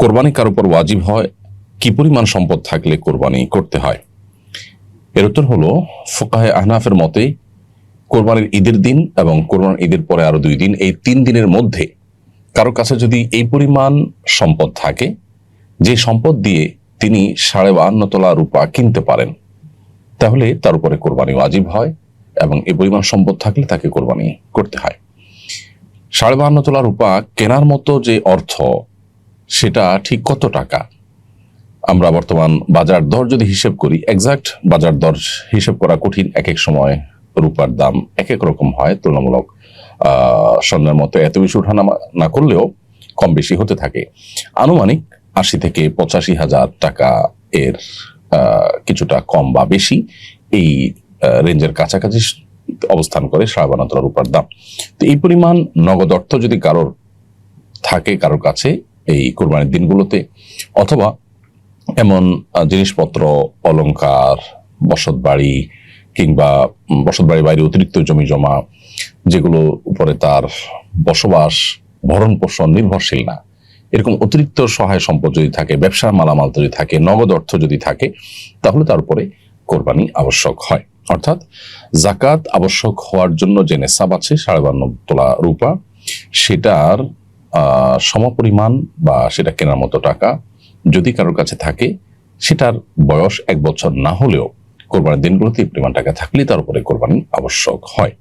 কোরবানি কার উপর ওয়াজিব হয়, কি পরিমাণ সম্পদ থাকলে কোরবানি করতে হয়? এর উত্তর হলো, ফুকাহে আহনাফের মতে কোরবানির ঈদের দিন এবং কোরবানির ঈদের পরে আরো 2 দিন, এই 3 দিনের মধ্যে কারো কাছে যদি এই পরিমাণ সম্পদ থাকে যে সম্পদ দিয়ে তিনি 52.5 তোলা রূপা কিনতে পারেন, তাহলে তার উপরে কোরবানি ওয়াজিব হয় এবং এই পরিমাণ সম্পদ থাকলে তাকে কোরবানি করতে হয়। 52.5 তোলা রূপা কেনার মতো যে অর্থ, সেটা ঠিক কত টাকা? আমরা বর্তমান বাজার দর যদি হিসেব করি, এক্সাক্ট বাজার দর হিসেব করা কঠিন। এক এক সময় রূপার দাম এক এক রকম হয়, তুলনামূলক স্বর্ণের মতো এত বেশি ওঠানামা না করলেও কম বেশি হতে থাকে। আনুমানিক 80 থেকে 85 হাজার টাকা এর কিছুটা কম বা বেশি এই রেঞ্জের কাছাকাছি অবস্থান করে 52.5 তোলা রূপার দাম। তো এই পরিমাণ নগদ অর্থ যদি কারোর থাকে কারোর কাছে এই কোরবানির দিনগুলোতে, অথবা এমন জিনিসপত্র, অলংকার, বসত বাড়ি কিংবা বসত বাড়ির বাইরে অতিরিক্ত জমি জমা, যেগুলো উপরে তার বসবাস ভরণ পোষণ নির্ভরশীল না, এরকম অতিরিক্ত সহায় সম্পদ যদি থাকে, ব্যবসার মালামাল যদি থাকে, নগদ অর্থ যদি থাকে, তাহলে তার উপরে কোরবানি আবশ্যক হয়। অর্থাৎ জাকাত আবশ্যক হওয়ার জন্য যে নেশাব আছে 52.5 তোলা রূপা, সেটার সমপরিমাণ বা সেটা কেনার মতো টাকা যদি কারোর কাছে থাকে, সেটার বয়স 1 বছর না হলেও কোরবানির দিনগুলোতে এই পরিমাণ টাকা থাকলে তার উপরে কোরবানি আবশ্যক হয়।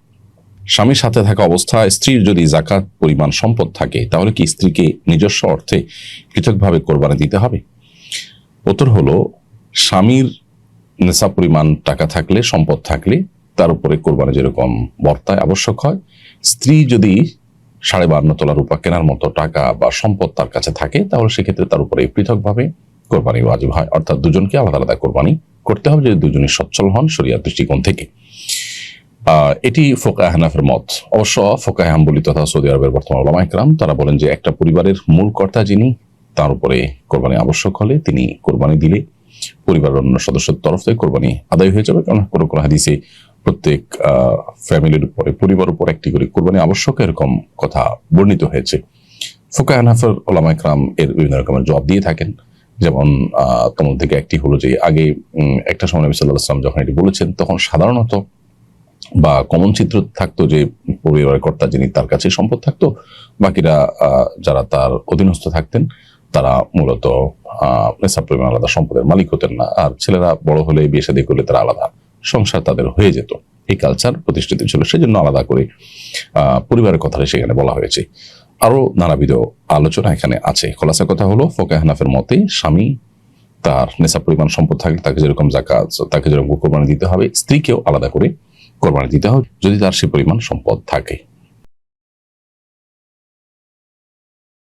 স্বামীর সাথে থাকা অবস্থায় স্ত্রীর যদি জাকাত পরিমাণ সম্পদ থাকে, তাহলে কি স্ত্রীকে নিজস্ব অর্থে পৃথকভাবে কোরবানি দিতে হবে? উত্তর হলো, স্বামীর নেশাব পরিমাণ টাকা থাকলে, সম্পদ থাকলে তার উপরে কোরবানি যেরকম বর্তায় আবশ্যক হয়, স্ত্রী যদি 52.5 তোলা রূপা কেনার মতো টাকা বা সম্পদ তার কাছে থাকে, তাহলে সেক্ষেত্রে তার উপরে পৃথকভাবে কোরবানি ওয়াজিব হয়। অর্থাৎ দুজনকে আলাদা আলাদা কোরবানি করতে হবে যদি দুজনই সচ্ছল হন শরিয়ার দৃষ্টিকোণ থেকে। এটি ফুকাহে আহনাফের মত। অবশ্য ফুকাহে হাম্বলি তথা সৌদি আরবের বর্তমান উলামা ইকরাম তারা বলেন যে একটা পরিবারের মূল কর্তা যিনি, তার উপরে কোরবানি আবশ্যক হলে তিনি কোরবানি দিলে পরিবারের অন্য সদস্যের তরফ থেকে কোরবানি আদায় হয়ে যাবে। কারণ কোনো কোনো হাদিসে প্রত্যেক ফ্যামিলির উপরে, পরিবার উপর একটি করে কোরবানি আবশ্যক, এরকম কথা বর্ণিত হয়েছে। ফুকাহে আহনাফের উলামা ইকরাম এর বিভিন্ন রকমের জবাব দিয়ে থাকেন। যেমন তোমার থেকে একটি হলো যে, আগে একটা সময় নবী সাল্লাল্লাহু আলাইহি ওয়াসাল্লাম যখন এটি বলেছেন, তখন সাধারণত বা কমন চিত্র থাকতো যে পরিবারের কর্তা যিনি, তার কাছে সম্পদ থাকতো, বাকিরা যারা তার অধীনস্থ থাকতেন তারা মূলত নেশাব পরিমাণ আলাদা সম্পদের মালিক হতেন না। আর ছেলেরা বড় হলে, বিয়ে শাদী করলে তারা আলাদা সংসার তাদের হয়ে যেত। এই কালচার প্রতিষ্ঠিত ছিল, সেজন্য আলাদা করে পরিবারের কথাটা সেখানে বলা হয়েছে। আরো নানাবিধ আলোচনা এখানে আছে। খোলাসা কথা হলো, ফুকাহে হানাফের মতে স্বামী তার নেশাব পরিমাণ সম্পদ থাকলে তাকে যেরকম জাকাত, তাকে যেরকম কোরবানি দিতে হবে, স্ত্রীকেও আলাদা করে কোরবানি দিতে হবে যদি তার সে পরিমাণ সম্পদ থাকে।